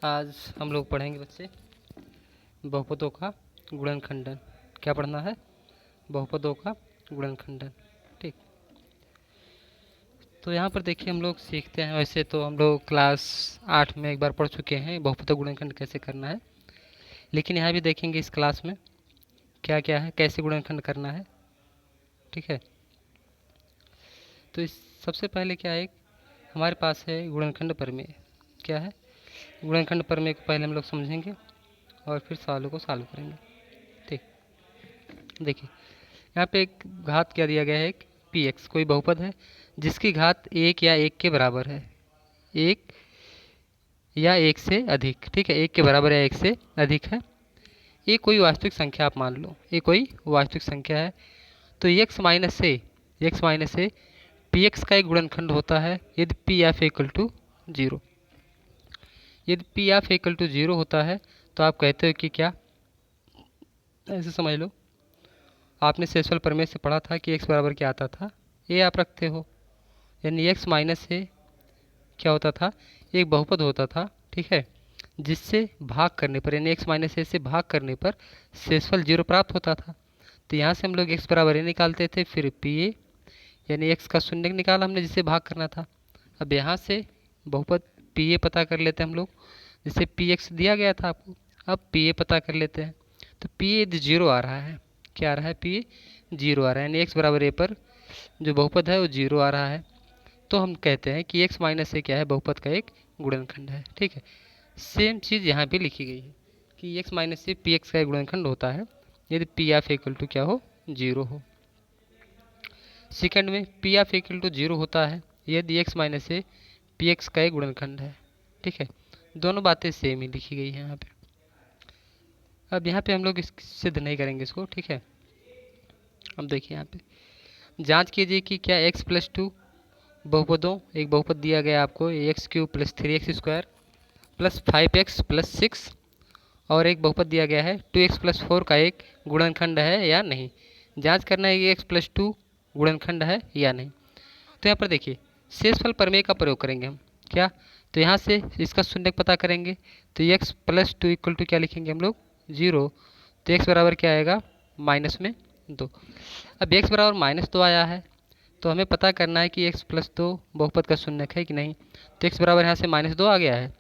आज हम लोग पढ़ेंगे बच्चे बहुपदों का गुणनखंडन। क्या पढ़ना है? बहुपदों का गुणनखंडन। ठीक, तो यहाँ पर देखिए हम लोग सीखते हैं। वैसे तो हम लोग क्लास 8 में एक बार पढ़ चुके हैं बहुपदों गुणनखंड कैसे करना है, लेकिन यहाँ भी देखेंगे इस क्लास में क्या क्या है, कैसे गुणनखंड करना है। ठीक है, तो इस सबसे पहले क्या है, हमारे पास है गुणनखंड प्रमेय। क्या है? गुणनखंड प्रमेय को पहले हम लोग समझेंगे और फिर सवालों को सॉल्व करेंगे। ठीक, देखिए यहाँ पे एक घात क्या दिया गया है, एक पी एक्स कोई बहुपद है जिसकी घात एक या एक के बराबर है, एक या एक से अधिक। ठीक है, एक के बराबर या एक से अधिक है। ये कोई वास्तविक संख्या आप मान लो, ये कोई वास्तविक संख्या है। तो एक्स माइनस से पी एक्स का एक गुणनखंड होता है यदि P F equal to zero. यदि P F equal to zero होता है तो आप कहते हो कि क्या, ऐसे समझ लो, आपने शेषफल प्रमेय से पढ़ा था कि एक्स बराबर क्या आता था, ये आप रखते हो। यानी एक्स माइनस से क्या होता था, एक बहुपद होता था। ठीक है, जिससे भाग करने पर, यानी एक्स माइनस ए से भाग करने पर शेषफल जीरो प्राप्त होता था। तो यहाँ से हम लोग एक्स बराबर ए निकालते थे, फिर पी ए यानी एक्स का शून्य निकाला हमने जिसे भाग करना था। अब यहाँ से बहुपद पी ए पता कर लेते हैं हम लोग, जिसे पी एक्स दिया गया था आपको। अब पी ए पता कर लेते हैं, तो पी ए जीरो आ रहा है। क्या आ रहा है? पी ए जीरो आ रहा है, यानी एक्स बराबर ए पर जो बहुपद है वो जीरो आ रहा है। तो हम कहते हैं कि एक्स माइनस ए क्या है, बहुपद का एक गुणनखंड है। ठीक है, सेम चीज़ यहाँ पे लिखी गई है कि एक्स माइनस से पी एक्स का एक गुणनखंड होता है यदि पी एफ इक्वल टू क्या हो, जीरो हो। सेकंड में P F equal to zero होता है यदि एक्स माइनस से पी एक्स का एक गुणनखंड है। ठीक है, दोनों बातें सेम ही लिखी गई हैं यहाँ पे। अब यहाँ पे हम लोग सिद्ध नहीं करेंगे इसको। ठीक है, अब देखिए यहाँ पे जांच कीजिए कि क्या एक्स प्लस टू बहुपदों, एक बहुपद दिया गया आपको x cube plus three x square plus five x plus six, और एक बहुपद दिया गया है टू एक्स प्लस फोर का एक गुणनखंड है या नहीं। जांच करना है कि एक्स प्लस टू गुणनखंड है या नहीं। तो यहाँ पर देखिए शेषफल प्रमेय का प्रयोग करेंगे हम। क्या? तो यहाँ से इसका शून्य पता करेंगे, तो X plus two equal to क्या लिखेंगे हम लोग, जीरो। तो एक्स बराबर क्या आएगा, माइनस में दो। अब एक्स बराबर माइनस दो आया है, तो हमें पता करना है कि एक्स प्लस दो बहुपद का शून्य है कि नहीं। तो एक्स बराबर यहाँ से माइनस दो आ गया है,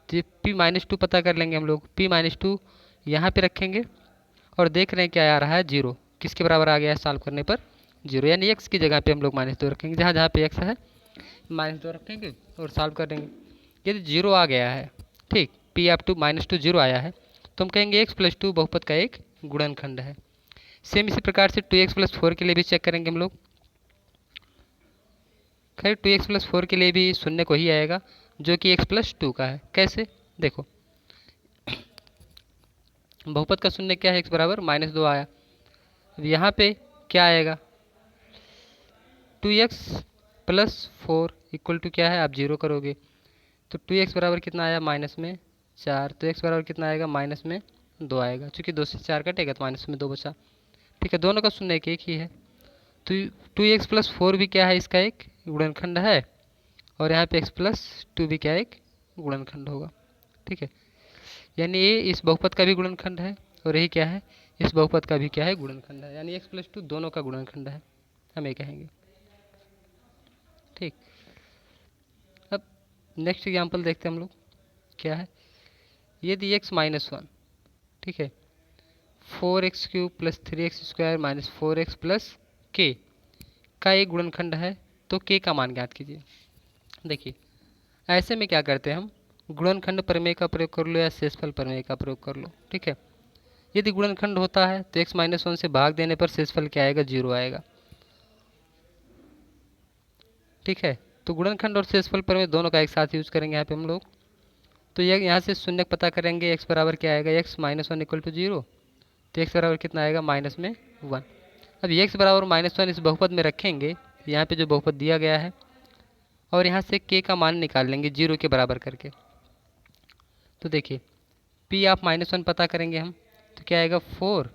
तो पी माइनस टू पता कर लेंगे हम लोग। पी माइनस टू यहाँ पर रखेंगे और देख रहे हैं क्या आ रहा है, जीरो। किसके बराबर आ गया है सॉल्व करने पर, जीरो। यानी एक्स की जगह पे हम लोग माइनस दो रखेंगे, जहाँ जहाँ पे एक्स है माइनस दो रखेंगे और सॉल्व कर देंगे। यदि जीरो आ गया है, ठीक, P F two minus two zero आया है, तो हम कहेंगे एक्स प्लस टू बहुपद का एक गुणनखंड है। सेम इसी प्रकार से टू एक्स प्लस फोर के लिए भी चेक करेंगे हम लोग। खैर टू एक्स प्लस फोर के लिए भी शून्य को ही आएगा जो कि एक्स प्लस टू का है। कैसे? देखो बहुपद का शून्य क्या है, एक्स बराबर माइनस दो आया। अब यहाँ पे क्या आएगा, two X plus four equal to क्या है, आप जीरो करोगे तो टू एक्स बराबर कितना आया, माइनस में चार। तो एक्स बराबर कितना आएगा, माइनस में दो आएगा। चूँकि दो से चार कटेगा तो माइनस में दो बचा। ठीक है, दोनों का शून्य एक ही है। तो टू एक्स प्लस फोर भी क्या है, इसका एक गुणनखंड है, और यहाँ पे एक्स प्लस टू भी क्या एक गुणनखंड होगा। ठीक है, यानी ये इस बहुपद का भी गुणनखंड है और यही क्या है, इस बहुपद का भी क्या है, गुणनखंड है। यानी एक्स प्लस टू दोनों का गुणनखंड है, हम ये कहेंगे। ठीक, अब नेक्स्ट एग्जाम्पल देखते हैं हम लोग। क्या है, यदि एक्स माइनस वन, ठीक है, four x cube plus three x square minus four x plus के का एक गुणनखंड है, तो के का मान ज्ञात कीजिए। देखिए ऐसे में क्या करते हैं हम, गुणनखंड प्रमेय का प्रयोग कर लो या शेषफल प्रमेय का प्रयोग कर लो। ठीक है, यदि गुणनखंड होता है तो एक्स माइनस वन से भाग देने पर शेषफल क्या आएगा, जीरो आएगा। ठीक है, तो गुणनखंड और शेषफल प्रमेय दोनों का एक साथ यूज करेंगे यहाँ पे हम लोग। तो यह यहाँ से शून्य पता करेंगे, एक्स बराबर क्या आएगा, X minus one equal to zero. तो एक्स बराबर कितना आएगा, माइनस में वन। अब एक्स बराबर माइनस वन इस बहुपद में रखेंगे, यहाँ पे जो बहुपद दिया गया है, और यहाँ से के का मान निकाल लेंगे जीरो के बराबर करके। तो देखिए पी आप माइनस वन पता करेंगे हम, तो क्या आएगा, फोर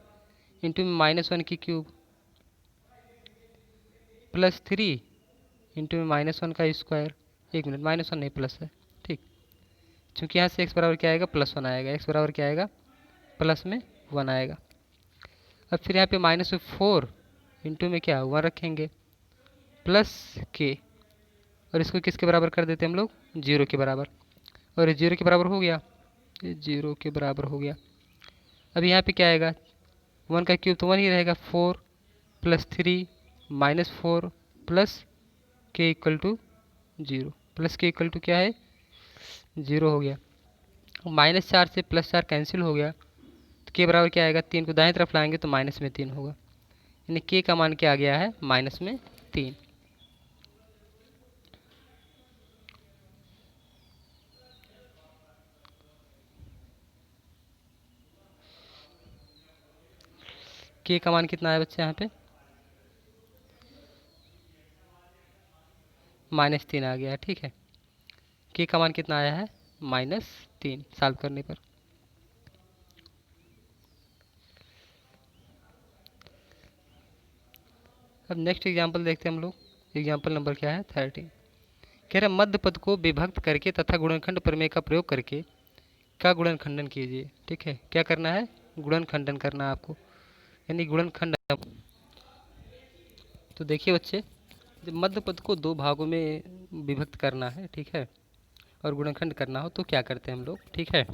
इंटू माइनस वन की cube plus three into minus one का स्क्वायर। एक मिनट, माइनस वन नहीं प्लस है, ठीक, क्योंकि यहाँ से x बराबर क्या आएगा, +1 आएगा। x बराबर क्या आएगा, +1 आएगा। अब फिर यहाँ पे -4 इंटू में क्या 1 रखेंगे प्लस k, और इसको किसके बराबर कर देते हैं हम लोग, 0 के बराबर, और ये 0 के बराबर हो गया, ये 0 के बराबर हो गया। अब यहाँ पे क्या आएगा, 1 का क्यूब तो 1 ही रहेगा, 4 + 3 -4 प्लस k = 0, प्लस k = क्या है, 0 हो गया। -4 से +4 कैंसिल हो गया, तो k बराबर क्या आएगा, 3 को दाएं तरफ लाएंगे तो -3 होगा, यानी k का मान क्या आ गया है, -3। k का मान कितना है बच्चे, यहाँ पे -3 आ गया है। ठीक है, k का मान कितना आया है, -3 सॉल्व करने पर। अब नेक्स्ट एग्जांपल देखते हैं हम लोग। एग्जांपल नंबर क्या है, 13। कह रहा मध्य पद को विभक्त करके तथा गुणनखंड प्रमेय का प्रयोग करके का गुणनखंडन कीजिए। ठीक है, क्या करना है, गुणनखंडन करना है आपको, यानी गुणनखंड। तो देखिए बच्चे, जब मध्य पद को 2 भागों में विभक्त करना है, ठीक है, और गुणनखंड करना हो तो क्या करते हैं हम लोग। ठीक है,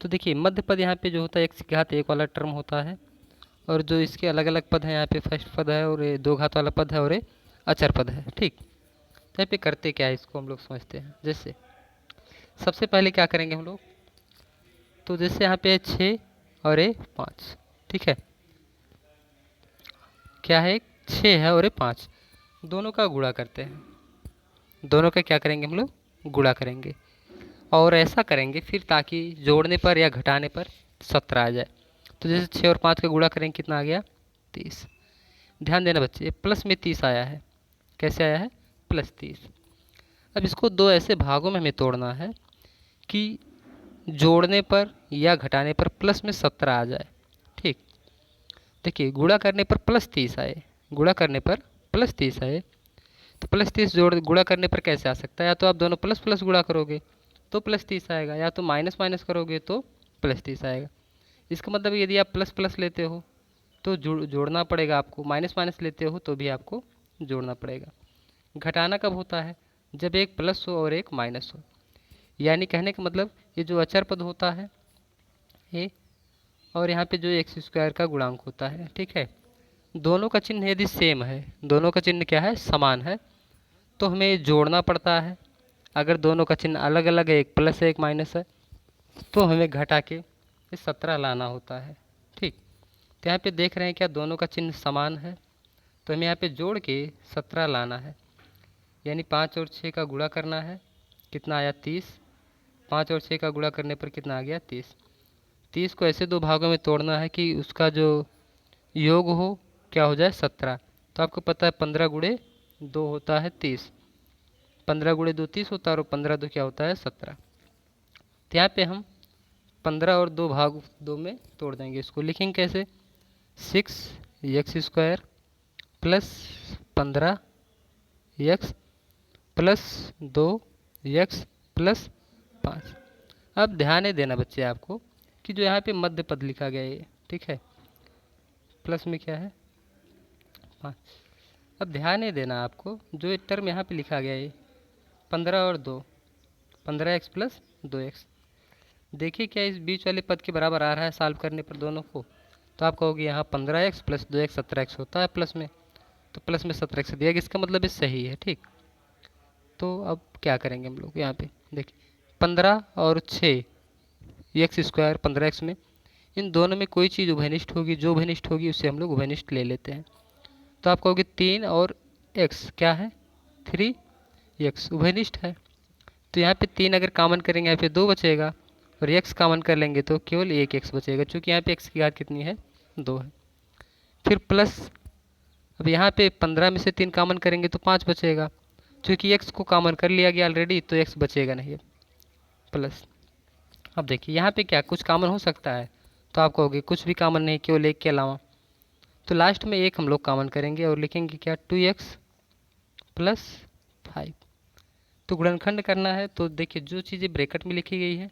तो देखिए मध्य पद यहाँ पे जो होता है x की घात 1 वाला टर्म होता है, और जो इसके अलग अलग पद हैं यहाँ पे फर्स्ट पद है, और ये 2 घात वाला पद है, और ये अचर पद है। ठीक, तो यहाँ पे करते क्या है, इसको हम लोग समझते हैं। जैसे सबसे पहले क्या करेंगे हम लोग, तो जैसे यहाँ पे 6 और ये 5, ठीक है, क्या है, 6 है और ये 5, दोनों का गुणा करते हैं। दोनों का क्या करेंगे हम लोग, गुणा करेंगे, और ऐसा करेंगे फिर ताकि जोड़ने पर या घटाने पर 17 आ जाए। तो जैसे 6 और 5 का गुणा करेंगे, कितना आ गया, 30। ध्यान देना बच्चे, ये प्लस में 30 आया है, कैसे आया है, +30। अब इसको 2 ऐसे भागों में हमें तोड़ना है कि जोड़ने पर या घटाने पर प्लस में 17 आ जाए। ठीक, देखिए गुणा करने पर +30 आए, गुणा करने पर +30 आए, तो +30 जोड़ गुणा करने पर कैसे आ सकता है, या तो आप दोनों प्लस प्लस गुणा करोगे तो +30 आएगा, या तो माइनस माइनस करोगे तो +30 आएगा। इसका मतलब यदि आप प्लस प्लस लेते हो तो जोड़ना पड़ेगा आपको, माइनस माइनस लेते हो तो भी आपको जोड़ना पड़ेगा। घटाना कब होता है, जब एक प्लस हो और एक माइनस हो, यानी कहने का मतलब ये जो अचर पद होता है ये, और यहाँ पे जो x² का गुणांक होता है, ठीक है, दोनों का चिन्ह यदि सेम है, दोनों का चिन्ह क्या है, समान है, तो हमें जोड़ना पड़ता है। अगर दोनों का चिन्ह अलग अलग है, एक प्लस है एक माइनस है, तो हमें घटा के 17 लाना होता है। ठीक, तो यहाँ पे देख रहे हैं क्या, दोनों का चिन्ह समान है, तो हमें यहाँ पे जोड़ के 17 लाना है, यानी 5 और 6 का गुणा करना है, कितना आया, 30। 5 और 6 का गुणा करने पर कितना आ गया, 30। 30 को ऐसे 2 भागों में तोड़ना है कि उसका जो योग हो क्या हो जाए, 17। तो आपको पता है 15 गुणे 2 होता है 30, 15 गुणे 2 30 होता है, और 15 2 क्या होता है, 17। तो यहाँ पे हम 15 और 2 भाग 2 में तोड़ देंगे। इसको लिखेंगे कैसे, 6x² plus 15x plus 2x plus 5। अब ध्यान देना बच्चे आपको कि जो यहाँ पे मध्य पद लिखा गया है, ठीक है, प्लस में क्या है, 5। अब ध्यान देना आपको, जो ये टर्म यहाँ पे लिखा गया है 15 और 2, 15x प्लस 2x, देखिए क्या इस बीच वाले पद के बराबर आ रहा है सॉल्व करने पर दोनों को, तो आप कहोगे यहाँ 15x प्लस 2x 17x होता है प्लस में, तो प्लस में 17x दिया गया, इसका मतलब ये सही है। ठीक, तो अब क्या करेंगे हम लोग, यहाँ पे देखिए 15 और 6 x² 15x में, इन दोनों में कोई चीज़ उभयनिष्ठ होगी, जो उभयनिष्ठ होगी उसे हम लोग उभयनिष्ठ ले लेते हैं। तो आप कहोगे 3 और x क्या है, 3x उभयनिष्ठ है, तो यहाँ पे 3 अगर कॉमन करेंगे यहाँ पे 2 बचेगा, और x कॉमन कर लेंगे तो केवल 1 x बचेगा, क्योंकि यहाँ पे x की घात कितनी है, 2 है। फिर प्लस, अब यहाँ पे 15 में से 3 कॉमन करेंगे तो 5 बचेगा, क्योंकि x को कॉमन कर लिया गया ऑलरेडी, तो x बचेगा नहीं, प्लस। अब देखिए यहाँ पे क्या कुछ कॉमन हो सकता है, तो आप कहोगे कुछ भी कॉमन नहीं केवल 1 के अलावा, तो लास्ट में 1 हम लोग कॉमन करेंगे और लिखेंगे क्या, 2x प्लस 5। तो गुणनखंड करना है तो देखिए जो चीज़ें ब्रैकेट में लिखी गई है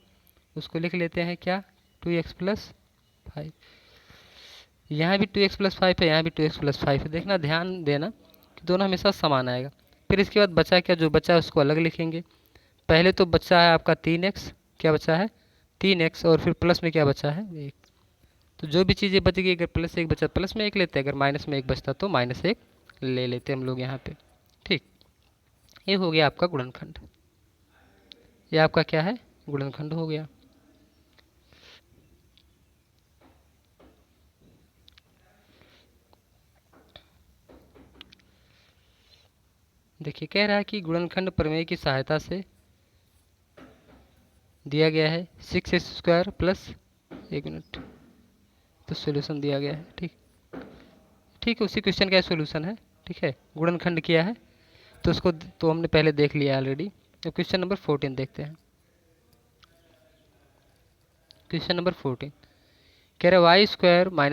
उसको लिख लेते हैं क्या, 2x+5। यहाँ भी 2x+5 है, यहाँ भी 2x+5 है। देखना, ध्यान देना कि दोनों हमेशा समान आएगा। फिर इसके बाद बचा क्या, जो बचा है उसको अलग लिखेंगे। पहले तो बचा है आपका 3x, क्या बचा है 3x, और फिर प्लस में क्या बचा है 1। तो जो भी चीज़ें बच गई, अगर +1 बचा प्लस में 1 लेते हैं, अगर माइनस में 1 बचता तो -1 ले लेते हम लोग यहाँ पे। ठीक, ये हो गया आपका गुणनखंड। ये आपका क्या है, गुणनखंड हो गया। देखिए कह रहा है कि गुणनखंड प्रमेय की सहायता से दिया गया है 6x² प्लस, 1 मिनट, तो सॉल्यूशन दिया गया है। ठीक ठीक है, उसी क्वेश्चन का सॉल्यूशन है। ठीक है, गुणनखंड किया है तो उसको तो हमने पहले देख लिया ऑलरेडी। तो क्वेश्चन नंबर 14 देखते हैं। क्वेश्चन नंबर 14 कह रहा है y² -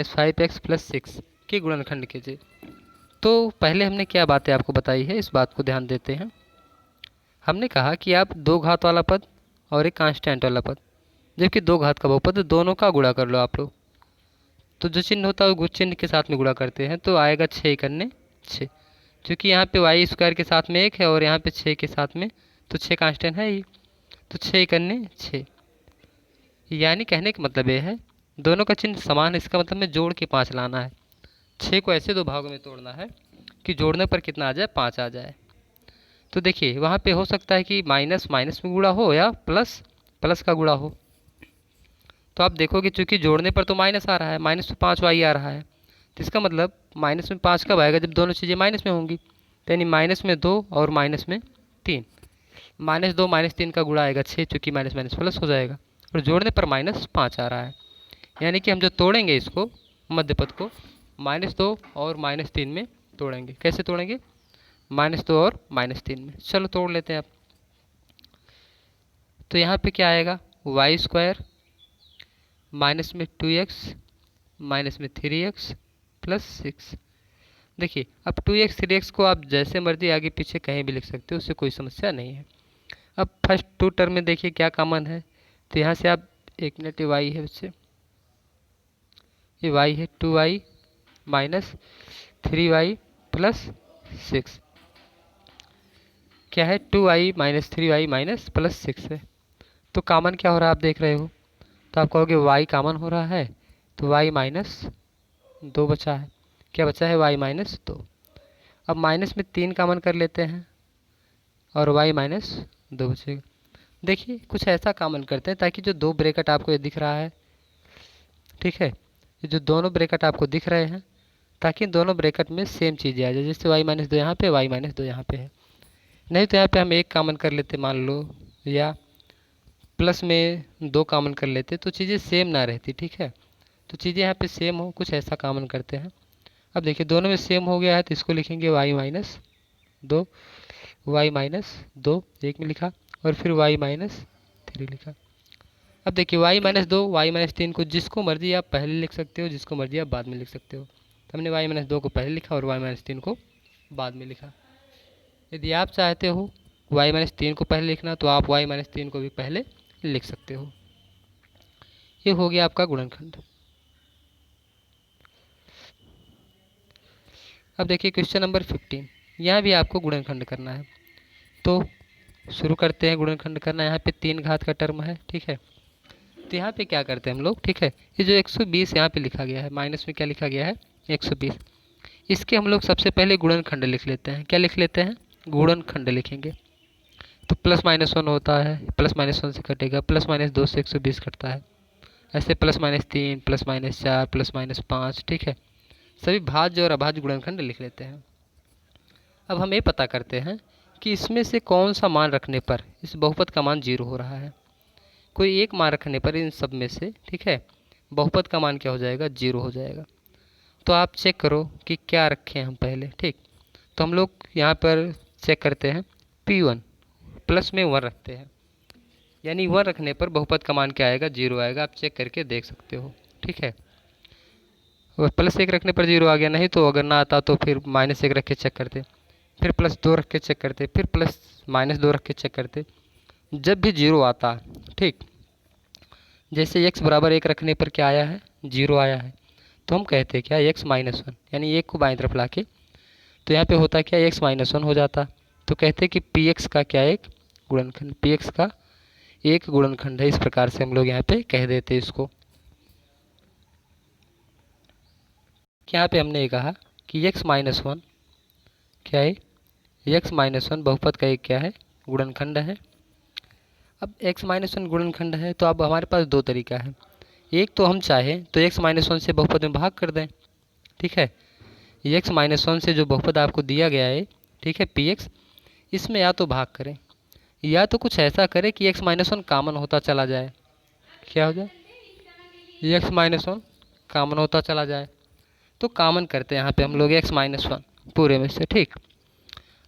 5x + 6 के गुणनखंड कीजिए। तो पहले हमने क्या बातें आपको बताई है, इस बात को ध्यान देते हैं। हमने कहा कि आप 2 घात वाला पद और एक कांस्टेंट वाला पद, जबकि 2 घात का बहुपद, दोनों का गुणा कर लो आप लोग। तो जो चिन्ह होता है वो गुण चिन्ह के साथ में गुणा करते हैं, तो आएगा 6 करने 6। क्योंकि यहाँ पे y² के साथ में 1 है और यहाँ पे 6 के साथ में, तो 6 कांस्टेंट है ही, तो 6 करने 6। यानी कहने का मतलब ये है दोनों का चिन्ह समान है, इसका मतलब में जोड़ के 5 लाना है। 6 को ऐसे 2 भागों में तोड़ना है कि जोड़ने पर कितना आ जाए, 5 आ जाए। तो देखिए वहाँ पे हो सकता है कि माइनस माइनस में गुणा हो या प्लस प्लस का गुणा हो। तो आप देखोगे चूंकि जोड़ने पर तो माइनस आ रहा है, माइनस में 5y आ रहा है, तो इसका मतलब माइनस में 5 कब आएगा, जब दोनों चीज़ें माइनस में होंगी। तो यानी माइनस में 2 और माइनस में 3, -2 -3 का गुणा आएगा 6, चूँकि माइनस माइनस प्लस हो जाएगा, और जोड़ने पर -5 आ रहा है। यानी कि हम जो तोड़ेंगे इसको, मध्य पद को, -2 और -3 में तोड़ेंगे। कैसे तोड़ेंगे, -2 और -3 में। चलो तोड़ लेते हैं आप। तो यहाँ पे क्या आएगा, y² माइनस में 2x माइनस में 3x प्लस 6। देखिए अब 2x 3x को आप जैसे मर्जी आगे पीछे कहीं भी लिख सकते हो, उससे कोई समस्या नहीं है। अब फर्स्ट 2 टर्म में देखिए क्या कॉमन है, तो यहाँ से आप, 1 मिनट, ये y है, उससे ये y है 2y माइनस 3y प्लस 6। क्या है, 2y minus 3y minus plus 6 है। तो कॉमन क्या हो रहा है आप देख रहे हो, तो आप कहोगे y कॉमन हो रहा है, तो y -2 बचा है। क्या बचा है, y -2। अब माइनस में 3 कॉमन कर लेते हैं और y -2 बचेगा। देखिए कुछ ऐसा कॉमन करते हैं ताकि जो 2 ब्रैकेट आपको ये दिख रहा है, ठीक है, ये जो दोनों ब्रैकेट आपको दिख रहे हैं, ताकि दोनों ब्रैकेट में सेम चीज़ें आ जाए। जैसे y -2 यहाँ पे, y -2 यहाँ पे है। नहीं तो यहाँ पे हम 1 कॉमन कर लेते मान लो, या प्लस में 2 कॉमन कर लेते, तो चीज़ें सेम ना रहती। ठीक है, तो चीज़ें यहाँ पे सेम हो, कुछ ऐसा कॉमन करते हैं। अब देखिए दोनों में सेम हो गया है, तो इसको लिखेंगे y -2, y-2 एक में लिखा, और फिर y-3 लिखा। अब देखिए y-2, y-3 को जिसको मर्जी आप पहले लिख सकते हो, जिसको मर्जी आप बाद में लिख सकते हो। तो हमने y-2 को पहले लिखा और y-3 को बाद में लिखा। यदि आप चाहते हो y-3 को पहले लिखना, तो आप y-3 को भी पहले लिख सकते हो। ये हो गया आपका गुणनखंड। अब देखिए क्वेश्चन नंबर 15, यहाँ भी आपको गुणनखंड करना है। तो शुरू करते हैं गुणनखंड करना। यहाँ पे 3 घात का टर्म है, ठीक है। तो यहाँ पे क्या करते हैं हम लोग, ठीक है, ये जो 120 यहाँ पे लिखा गया है, माइनस में क्या लिखा गया है 120, इसके हम लोग सबसे पहले गुणनखंड लिख लेते हैं। क्या लिख लेते हैं, गुणनखंड लिखेंगे। तो +-1 होता है, +-1 से कटेगा, +-2 से 120 कटता है, ऐसे +-3, +-4, +-5, ठीक है। सभी भाज्य और अभाज्य गुणनखंड लिख लेते हैं। अब हम ये पता करते हैं कि इसमें से कौन सा मान रखने पर इस बहुपद का मान 0 हो रहा है। कोई एक मान रखने पर इन सब में से, ठीक है, बहुपद का मान क्या हो जाएगा, 0 हो जाएगा। तो आप चेक करो कि क्या रखें हम पहले। ठीक, तो हम लोग यहाँ पर चेक करते हैं, P1 प्लस में 1 रखते हैं, यानी 1 रखने पर बहुपद का मान क्या आएगा, 0 आएगा। आप चेक करके देख सकते हो, ठीक है। और +1 रखने पर 0 आ गया, नहीं तो अगर ना आता तो फिर -1 रख के चेक करते। फिर +2 रख के चेक करते, फिर -2 रख के चेक करते। जब भी 0 आता, ठीक, जैसे x बराबर 1 रखने पर क्या आया है, 0 आया है, तो हम कहते हैं क्या, x-1, यानी 1 को बाईं तरफ लाके, तो यहाँ पे होता क्या, x-1 हो जाता। तो कहते हैं कि px का क्या, एक गुणनखंड, px का एक गुणनखंड है। इस प्रकार से हम लोग यहाँ पे कह देते हैं इसको। यहाँ पे हमने ये कहा कि x-1 क्या है, x-1 बहुपद का एक क्या है, गुणनखंड है। अब x-1 गुणनखंड है तो अब हमारे पास दो तरीका है। एक तो हम चाहें तो x-1 से बहुपद में भाग कर दें, ठीक है। x-1 से जो बहुपद आपको दिया गया है, ठीक है, px, इसमें या तो भाग करें या तो कुछ ऐसा करें कि x-1 कॉमन होता चला जाए। क्या हो जाए, x-1 कॉमन होता चला जाए। तो कॉमन करते हैं यहाँ पे हम लोग x-1 पूरे में से, ठीक।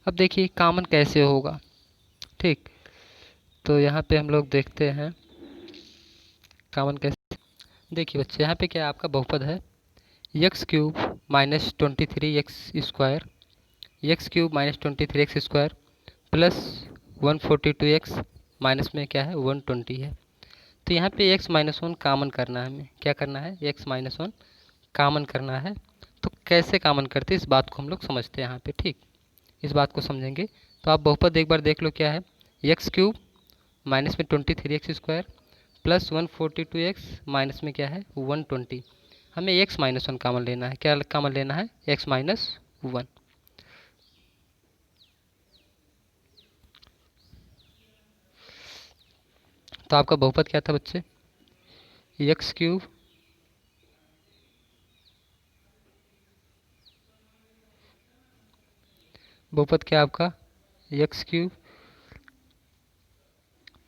अब देखिए कॉमन कैसे होगा, ठीक। तो यहाँ पे हम लोग देखते हैं कॉमन कैसे। देखिए बच्चे, यहाँ पे क्या आपका बहुपद है, x³ -23x² x³ -23x² plus 142x minus में क्या है, 120 है। तो यहाँ पे x-1 कॉमन करना है हमें। क्या करना है, x-1 कॉमन करना है। तो कैसे कॉमन करते हैं इस बात को हम लोग समझते हैं यहाँ पे, ठीक। इस बात को समझेंगे तो आप बहुपद एक बार देख लो क्या है, x³ माइनस में 23x² प्लस 142x माइनस में क्या है, 120। हमें x-1 कॉमन लेना है। क्या कॉमन लेना है, x-1। तो आपका बहुपद क्या था बच्चे, x³ बहुपद क्या आपका, x³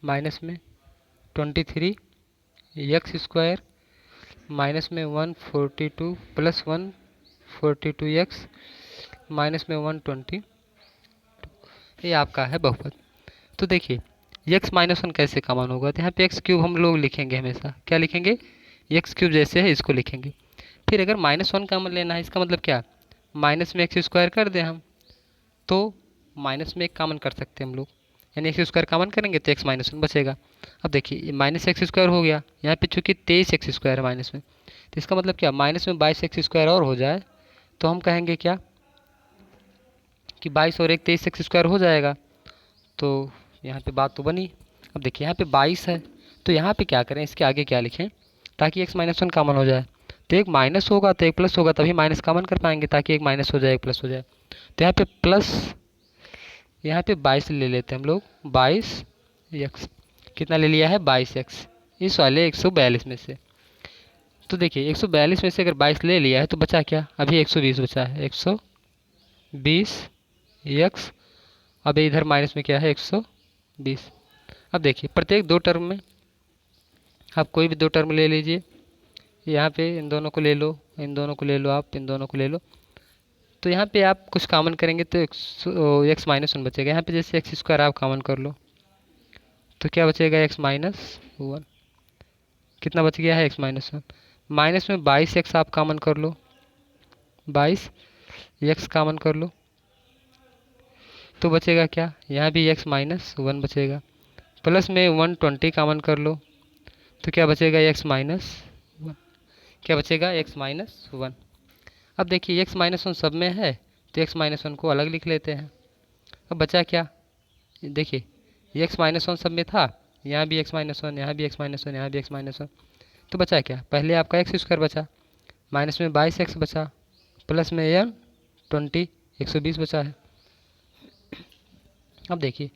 माइनस में 23x² माइनस में 142 प्लस 142x माइनस में 120, ये आपका है बहुपद। तो देखिए x-1 कैसे कॉमन होगा, तो यहाँ पे x³ हम लोग लिखेंगे हमेशा। क्या लिखेंगे, x³ जैसे है इसको लिखेंगे। फिर अगर -1 कॉमन लेना है, इसका मतलब क्या, माइनस में x² कर दें हम, तो माइनस में एक कॉमन कर सकते हैं हम लोग, यानी x² कॉमन करेंगे तो x-1 बचेगा। अब देखिए ये -x² हो गया, यहाँ पे चूँकि 23x² है माइनस में, तो इसका मतलब क्या, माइनस में 22x² और हो जाए तो हम कहेंगे क्या कि 22 और 1 23x² हो जाएगा। तो यहाँ पे बात तो बनी। अब देखिए यहाँ पे 22 है, तो यहाँ पे क्या करें, इसके आगे क्या लिखें ताकि x-1 कॉमन हो जाए। तो एक माइनस होगा तो एक प्लस होगा, तभी माइनस कॉमन कर पाएंगे, ताकि एक माइनस हो जाए एक प्लस हो जाए। तो यहाँ पे प्लस, यहाँ पे 22 ले लेते हैं हम लोग, 22x, कितना ले लिया है, 22x, इस वाले 142 में से। तो देखिए 142 में से अगर 22 ले लिया है तो बचा क्या, अभी 120 बचा है, 120x। अब इधर माइनस में क्या है, 120। अब देखिए प्रत्येक दो टर्म में आप कोई भी दो टर्म ले लीजिए, यहाँ पे इन दोनों को ले लो, इन दोनों को ले लो, आप इन दोनों को ले लो। तो यहाँ पे आप कुछ कॉमन करेंगे तो x-1 बचेगा। यहाँ पे जैसे x² आप कॉमन कर लो तो क्या बचेगा, x-1। कितना बच गया है, x-1। माइनस में 22x आप कॉमन कर लो, 22x कॉमन कर लो तो बचेगा क्या, यहाँ भी x-1 बचेगा। प्लस में 120 कॉमन कर लो तो क्या बचेगा, x-1। क्या बचेगा, x-1। अब देखिए x-1 सब में है तो x-1 को अलग लिख लेते हैं। अब बचा क्या, देखिए x-1 सब में था, यहाँ भी x-1, यहाँ भी x-1, यहाँ भी x-1, तो बचा क्या, पहले आपका x² बचा, माइनस में 22x बचा, प्लस में 120, 120 बचा है। अब देखिए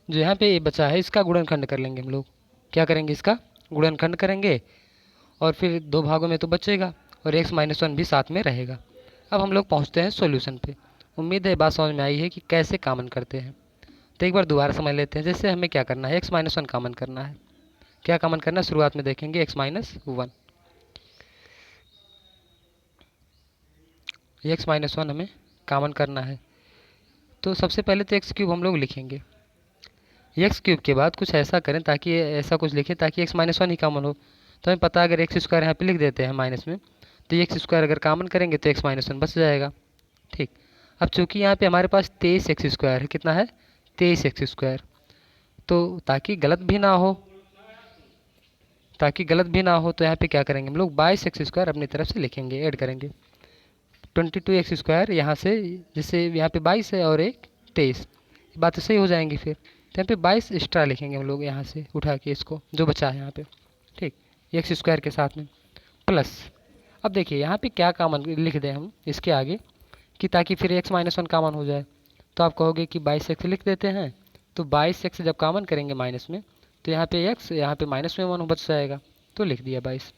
जो यहाँ पे ये बचा है इसका गुणनखंड कर लेंगे हम लोग। क्या करेंगे, इसका गुणनखंड करेंगे और फिर दो भागों में तो बचेगा और x-1 भी साथ में रहेगा। अब हम लोग पहुँचते हैं सॉल्यूशन पे। उम्मीद है बात समझ में आई है कि कैसे कॉमन करते हैं। तो एक बार दोबारा समझ लेते हैं। जैसे हमें क्या करना है, x-1 कॉमन करना है। क्या कॉमन करना है, शुरुआत में देखेंगे x-1, x-1 हमें कॉमन करना है। तो सबसे पहले तो x³ हम लोग लिखेंगे, x³ के बाद कुछ ऐसा करें ताकि ऐसा कुछ लिखें ताकि x-1 ही कॉमन हो। तो हमें पता है अगर x² यहाँ पे लिख देते हैं माइनस में, तो x² अगर कॉमन करेंगे तो x-1 बच जाएगा, ठीक। अब चूंकि यहाँ पे हमारे पास 23x² है, कितना है 23x², तो ताकि गलत भी ना हो तो यहाँ पे क्या करेंगे हम लोग 22x² अपनी तरफ से लिखेंगे, ऐड करेंगे 22x² यहाँ से, जैसे यहाँ पे 22 है और एक 23, बात तो सही हो जाएंगी फिर। तो यहाँ पे 22 एक्स्ट्रा लिखेंगे हम लोग यहाँ से उठा के इसको, जो बचा है यहाँ पे, ठीक, x² के साथ में प्लस। अब देखिए यहाँ पे क्या कॉमन लिख दें हम इसके आगे, कि ताकि फिर x-1 कॉमन हो जाए। तो आप कहोगे कि 22x लिख देते हैं, तो 22x जब कॉमन करेंगे माइनस में, तो यहाँ पे x, यहाँ पे माइनस में 1 बच जाएगा, तो लिख दिया 22।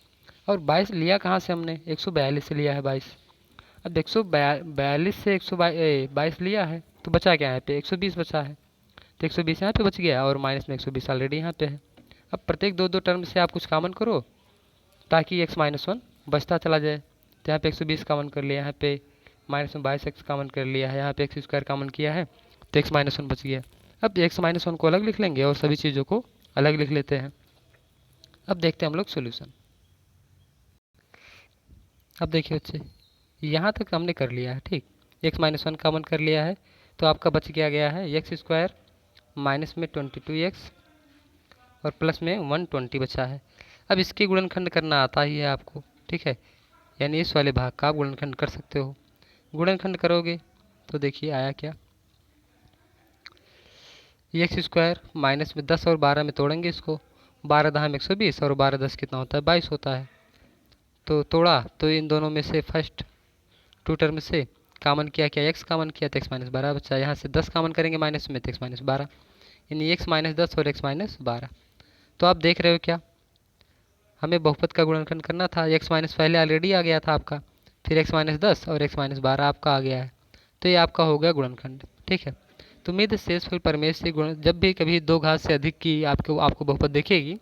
और 22 लिया कहाँ से हमने, 142 से लिया है 22। अब 142 से 122 लिया है, तो बचा क्या है यहाँ पे 120 बचा है, तो 120 यहाँ पे बच गया, और माइनस में 120 ऑलरेडी यहाँ पे है। अब प्रत्येक दो टर्म से आप कुछ कॉमन करो ताकि x-1 बचता चला जाए। तो यहाँ पे 120 कॉमन कर लिया, यहाँ पे माइनस में 22x कॉमन कर लिया है, यहाँ पे x² कॉमन किया है, तो x-1 बच गया। अब x-1 को अलग लिख लेंगे और सभी चीज़ों को अलग लिख लेते हैं। अब देखते हैं हम लोग सोल्यूशन। अब देखिए बच्चे, यहाँ तक हमने कर लिया है, ठीक, x-1 कॉमन कर लिया है, तो आपका बच गया है x² माइनस में 22x और प्लस में 120 बचा है। अब इसके गुणनखंड करना आता ही है आपको, ठीक है, यानी इस वाले भाग का आप गुणनखंड कर सकते हो। गुणनखंड करोगे तो देखिए आया क्या, x² माइनस में 10 और 12 में तोड़ेंगे इसको, 12 दहा में 120 और 12 10 कितना होता है 22 होता है। तो तोड़ा तो इन दोनों में से फर्स्ट टू टर्म से कॉमन किया, क्या x कॉमन किया तो x-12 बचा। यहाँ से 10 कॉमन करेंगे माइनस में तो x-12, यानी x-10 और x-12। तो आप देख रहे हो क्या, हमें बहुपद का गुणनखंड करना था, x- पहले ऑलरेडी आ गया था आपका, फिर x-10 और x-12 आपका आ गया है, तो ये आपका हो गया गुणनखंड, ठीक है। तो उम्मीद है शेषफल प्रमेय से गुण, जब भी कभी दो घात से अधिक की आपको बहुपद दिखेगी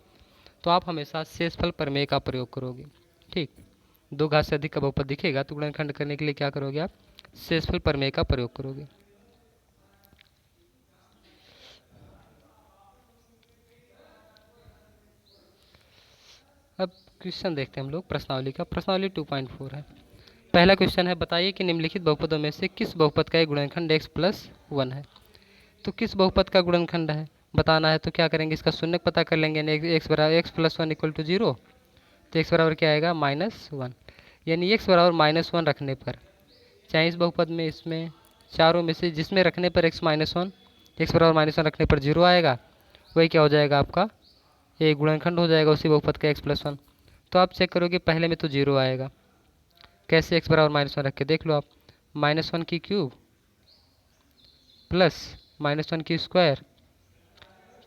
तो आप हमेशा शेषफल प्रमेय का प्रयोग करोगे, ठीक। दो घात से अधिक का बहुपद दिखेगा तो गुणनखंड करने के लिए क्या करोगे आप, शेषफल प्रमेय का प्रयोग करोगे। अब क्वेश्चन देखते हैं हम लोग प्रश्नावली का, प्रश्नावली 2.4 है। पहला क्वेश्चन है, बताइए कि निम्नलिखित बहुपदों में से किस बहुपद का एक गुणनखंड x+1 है। तो किस बहुपद का गुणनखंड है बताना है, तो क्या करेंगे, इसका शून्य पता कर लेंगे, यानी x+1 इक्वल टू 0, तो x बराबर क्या आएगा -1, यानी x बराबर -1 रखने पर, चाहे इस बहुपद में इसमें चारों में से जिसमें रखने पर x-1, x बराबर -1 रखने पर 0 आएगा, वही क्या हो जाएगा आपका, ये गुणनखंड हो जाएगा उसी बहुपद का x+1। तो आप चेक करोगे पहले में तो 0 आएगा, कैसे, x बराबर -1 रख के देख लो आप, -1 की क्यूब प्लस -1 की स्क्वायर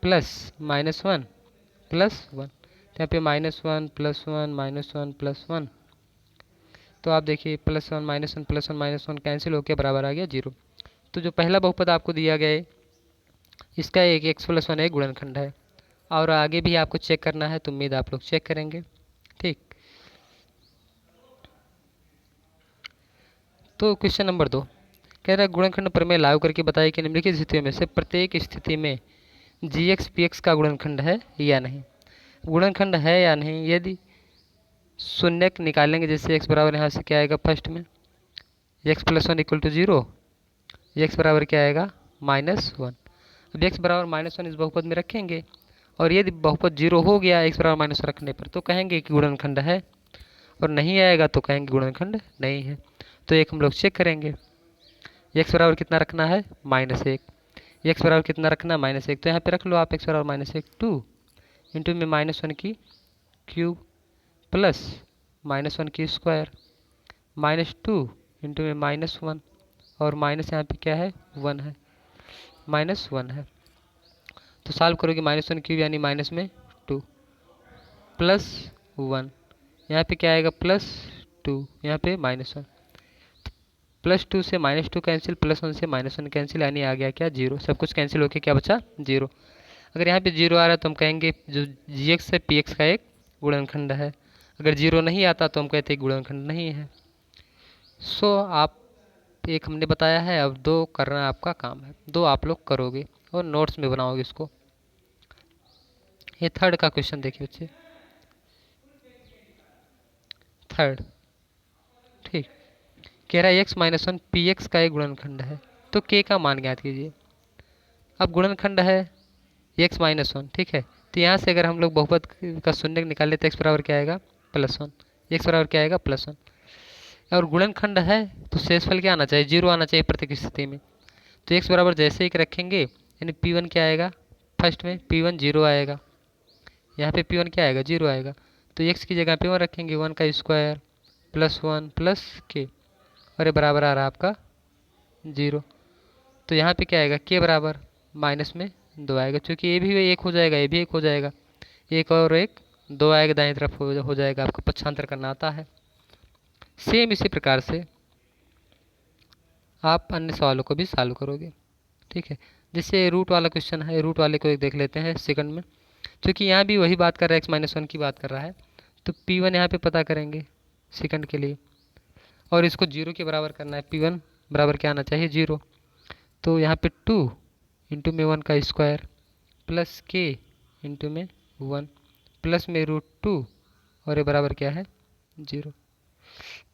प्लस -1 प्लस 1, यहाँ पे -1 प्लस 1 -1 प्लस 1, तो आप देखिए +1 -1 प्लस 1 -1 कैंसिल होकर बराबर आ गया 0। तो जो पहला बहुपद आपको दिया गया है इसका एक x+1 एक गुणनखंड है, और आगे भी आपको चेक करना है, तो उम्मीद आप लोग चेक करेंगे, ठीक। तो क्वेश्चन नंबर 2 कह रहा है, गुणनखंड प्रमेय लागू करके बताइए कि निम्नलिखित स्थितियों में से प्रत्येक स्थिति में gx px का गुणनखंड है या नहीं। गुणनखंड है या नहीं, यदि शून्य निकालेंगे, जैसे x बराबर यहाँ से क्या आएगा, फर्स्ट में x+1 इक्वल टू 0, x बराबर क्या आएगा -1। अब x बराबर -1 इस बहुपद में रखेंगे, और यदि बहुपद 0 हो गया x बराबर -1 रखने पर, तो कहेंगे कि गुणनखंड है, और नहीं आएगा तो कहेंगे गुणनखंड नहीं है। तो एक हम लोग चेक करेंगे, x बराबर कितना रखना है -1, x बराबर कितना रखना है -1, तो यहाँ पे रख लो आप x बराबर -1, 2 इंटू में -1 की क्यूब प्लस -1 की स्क्वायर -2 इंटू में -1, और माइनस यहाँ पे क्या है 1 है, -1 है। तो सॉल्व करोगे -1 क्यूब यानी माइनस में 2 प्लस 1, यहाँ पे क्या आएगा +2, यहाँ पे -1, +2 से -2 कैंसिल, +1 से -1 कैंसिल, यानी आ गया क्या 0, सब कुछ कैंसिल होके क्या बचा 0। अगर यहाँ पे 0 आ रहा है तो हम कहेंगे जो gx है px का एक गुणनखंड है, अगर 0 नहीं आता तो हम कहते हैं गुणनखंड नहीं है। सो आप एक हमने बताया है, अब दो करना आपका काम है, दो आप लोग करोगे और नोट्स में बनाओगे इसको। ये थर्ड का क्वेश्चन देखिए बच्चे, थर्ड, ठीक, कह रहा है x minus one P X का एक गुणनखंड है, तो k का मान ज्ञात कीजिए। अब गुणनखंड है x माइनस वन, ठीक है, तो यहाँ से अगर हम लोग बहुपद का शून्य निकाल लेते हैं x बराबर क्या आएगा प्लस वन, x बराबर क्या आएगा प्लस वन। और गुणनखंड है तो शेषफल क्या आना चाहिए, जीरो आना चाहिए प्रत्येक स्थिति में। तो x बराबर जैसे ही रखेंगे यानी p1 क्या आएगा, फर्स्ट में p1 जीरो आएगा, यहाँ पे p1 क्या आएगा जीरो आएगा, तो x की जगह पे 1 रखेंगे, 1 का square plus one plus k, और ये बराबर आ रहा है आपका जीरो। तो यहाँ पे क्या आएगा k बराबर माइनस में 2 आएगा, क्योंकि ये भी एक हो जाएगा ये भी एक हो जाएगा, एक और एक 2 आएगा दाएं तरफ हो जाएगा, आपको पक्षांतर करना आता है। सेम इसी प्रकार से आप अन्य सवालों को भी सॉल्व करोगे, ठीक है। जैसे रूट वाला क्वेश्चन है, रूट वाले को एक देख लेते हैं सेकंड में, क्योंकि यहाँ भी वही बात कर रहा है एक्स माइनस वन की बात कर रहा है, तो P1 यहाँ पे पता करेंगे सेकंड के लिए, और इसको जीरो के बराबर करना है। P1 बराबर क्या आना चाहिए जीरो, तो यहाँ पे 2 इंटू में 1 का स्क्वायर प्लस k इंटू में 1 प्लस में रूट 2, और ये बराबर क्या है जीरो,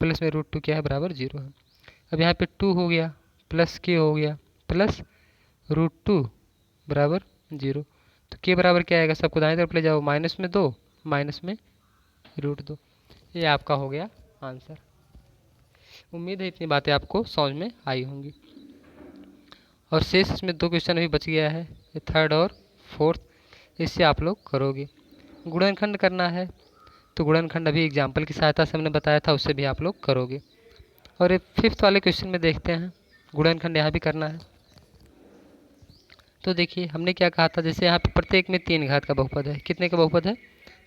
प्लस में रूट 2 क्या है बराबर जीरो है। अब यहाँ पे 2 हो गया प्लस k हो गया प्लस रूट 2 बराबर जीरो, तो k बराबर क्या आएगा, सबको दाएं तरफ ले जाओ, माइनस में 2 माइनस में रूट 2, ये आपका हो गया आंसर। उम्मीद है इतनी बातें आपको समझ में आई होंगी। और शेष इसमें 2 क्वेश्चन अभी बच गया है, ये थर्ड और फोर्थ, इससे आप लोग करोगे। गुणनखंड करना है तो गुणनखंड अभी एग्जाम्पल की सहायता से हमने बताया था, उससे भी आप लोग करोगे। और ये फिफ्थ वाले क्वेश्चन में देखते हैं, गुणनखंड यहाँ भी करना है। तो देखिए हमने क्या कहा था, जैसे यहाँ पे प्रत्येक में 3 घात का बहुपद है, कितने का बहुपद है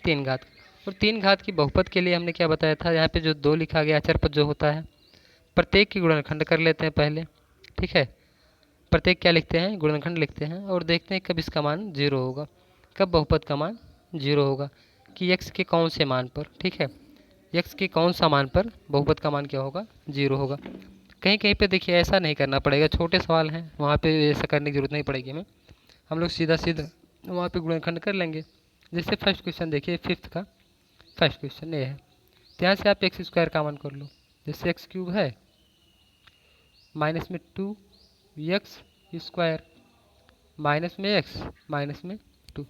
3 घात, और 3 घात की बहुपद के लिए हमने क्या बताया था, यहाँ पे जो 2 लिखा गया अचर पद जो होता है, प्रत्येक की गुणनखंड कर लेते हैं पहले, ठीक है। प्रत्येक क्या लिखते हैं गुणनखंड लिखते हैं, और देखते हैं कब इसका मान जीरो होगा, कब बहुपद का मान जीरो होगा, कि x के कौन से मान पर, ठीक है, x के कौन सा मान पर बहुपद का मान क्या होगा जीरो होगा। कहीं कहीं पे देखिए ऐसा नहीं करना पड़ेगा, छोटे सवाल हैं वहाँ पे ऐसा करने की जरूरत नहीं पड़ेगी हमें, हम लोग सीधा सीधा वहाँ पे गुणनखंड कर लेंगे। जैसे फर्स्ट क्वेश्चन देखिए फिफ्थ का फर्स्ट क्वेश्चन ये है, तो यहाँ से आप एक्स स्क्वायर का मान कर लो, जैसे एक्स क्यूब है माइनस में 2 एक्स स्क्वायर माइनस में एक्स माइनस में 2,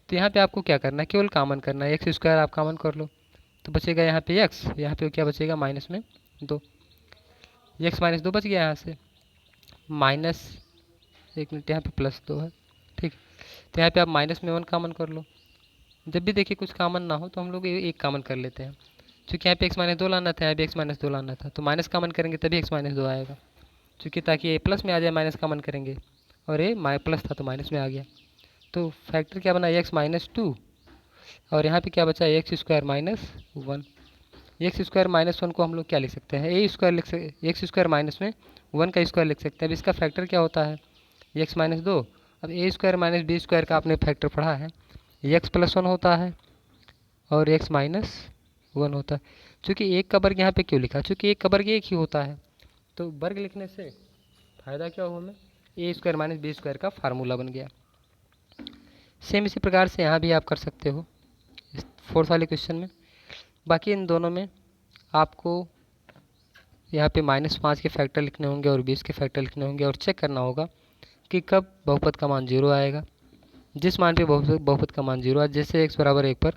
तो यहाँ पे आपको क्या करना है केवल कॉमन करना है, एक्स स्क्वायर आप कॉमन कर लो तो बचेगा यहाँ पे एक्स, यहाँ पे क्या बचेगा माइनस में 2, एक्स माइनस 2 बच गया यहाँ से, माइनस एक मिनट यहाँ पे प्लस 2 है, ठीक। तो यहाँ पे आप माइनस में 1 कॉमन कर लो, जब भी देखिए कुछ कॉमन ना हो तो हम लोग एक कॉमन कर लेते हैं, क्योंकि यहाँ पे एक्स माइनस 2 लाना था, यहाँ पे एक्स माइनस 2 लाना था, तो माइनस कॉमन करेंगे तभी एक्स माइनस 2 आएगा, क्योंकि ताकि ये प्लस में आ जाए माइनस कॉमन करेंगे, और ये प्लस था तो माइनस में आ गया, तो फैक्टर क्या बना एक्स माइनस 2, और यहाँ पे क्या बचा x square minus 1, x square minus 1 को हम लोग क्या लिख सकते हैं ए स्क्वायर लिख सकते, एक्स स्क्वायर माइनस में 1 का स्क्वायर लिख सकते हैं। अब इसका फैक्टर क्या होता है एक्स माइनस 2, अब ए स्क्वायर माइनस बी स्क्वायर का आपने फैक्टर पढ़ा है, एक्स प्लस 1 होता है और एक्स माइनस 1 होता है। चूँकि एक का वर्ग यहाँ पे क्यों लिखा, चूँकि एक का वर्ग एक ही होता है, तो वर्ग लिखने से फ़ायदा क्या हुआ हमें, ए स्क्वायर माइनस बी स्क्वायर का फार्मूला बन गया। सेम इसी प्रकार से यहाँ भी आप कर सकते हो इस फोर्थ वाले क्वेश्चन में। बाकी इन दोनों में आपको यहाँ पे -5 के फैक्टर लिखने होंगे और 20 के फैक्टर लिखने होंगे, और चेक करना होगा कि कब बहुपद का मान जीरो आएगा, जिस मान पे बहुपद का मान जीरो आए, जैसे x बराबर 1 पर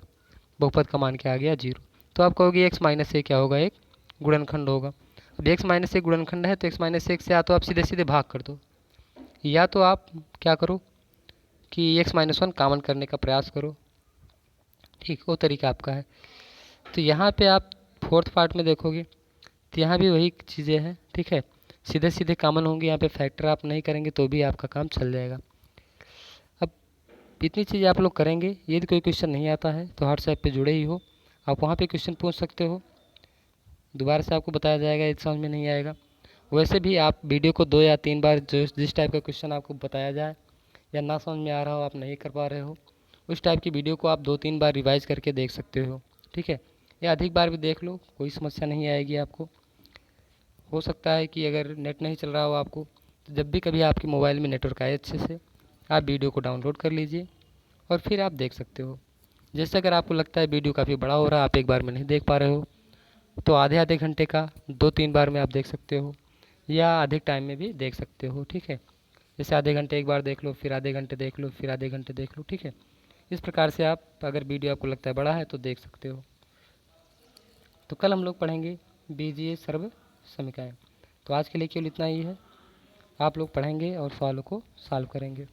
बहुपद का मान क्या आ गया जीरो, तो आप कहोगे x माइनस 1 क्या होगा एक गुणनखंड होगा। अब x माइनस 1 गुणनखंड है तो x माइनस 1 से या तो आप सीधे सीधे भाग कर दो, या तो आप क्या करो कि x माइनस 1 कॉमन करने का प्रयास करो, ठीक, वो तरीका आपका है। तो यहाँ पे आप फोर्थ पार्ट में देखोगे तो यहाँ भी वही चीज़ें हैं, ठीक है, सीधे सीधे कॉमन होंगे, यहाँ पे फैक्टर आप नहीं करेंगे तो भी आपका काम चल जाएगा। अब इतनी चीज़ें आप लोग करेंगे, यदि कोई क्वेश्चन नहीं आता है तो व्हाट्सएप पे जुड़े ही हो, आप वहाँ पे क्वेश्चन पूछ सकते हो, दोबारा से आपको बताया जाएगा यदि समझ में नहीं आएगा। वैसे भी आप वीडियो को 2 या 3 बार जो जिस टाइप का क्वेश्चन आपको बताया जाए या ना समझ में आ रहा हो, आप नहीं कर पा रहे हो, उस टाइप की वीडियो को आप 2-3 बार रिवाइज करके देख सकते हो, ठीक है, या अधिक बार भी देख लो, कोई समस्या नहीं आएगी आपको। हो सकता है कि अगर नेट नहीं चल रहा हो आपको, तो जब भी कभी आपके मोबाइल में नेटवर्क आए अच्छे से, आप वीडियो को डाउनलोड कर लीजिए और फिर आप देख सकते हो। जैसे अगर आपको लगता है वीडियो काफ़ी बड़ा हो रहा है, आप एक बार में नहीं देख पा रहे हो, तो आधे आधे घंटे का 2-3 बार में आप देख सकते हो, या अधिक टाइम में भी देख सकते हो। ठीक है, जैसे आधे घंटे एक बार देख लो, फिर आधे घंटे देख लो, फिर आधे घंटे देख लो। ठीक है, इस प्रकार से आप अगर वीडियो आपको लगता है बड़ा है तो देख सकते हो। तो कल हम लोग पढ़ेंगे बीजीय सर्व समीकरण। तो आज के लिए केवल इतना ही है। आप लोग पढ़ेंगे और सवालों को सॉल्व करेंगे।